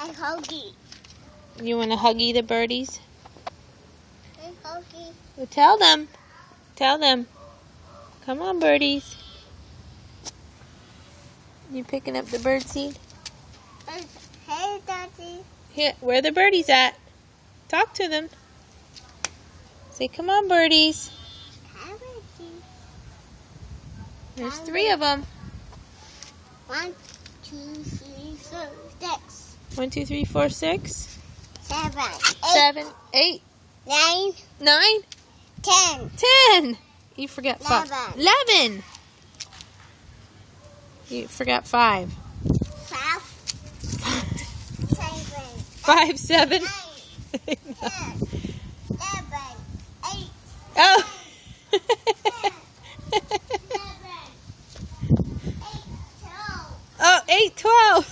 A huggy. You want to huggy the birdies? A huggy. Well, tell them. Tell them. Come on, birdies. You picking up the bird seed? Hey, Daddy. Here, where are the birdies at? Talk to them. Say, come on, birdies. There's 3 of them. 1, 2, 3, 4, 6. 1, 2, 3, 4, 6. 7, 8. 7, 8. 9. 9. 10. 10. You forgot 5. 11. You forgot 5. 5. 7. 5, 7. 9. 10. 11. 8. Oh. 7. 8. 12. Oh, 8, 12.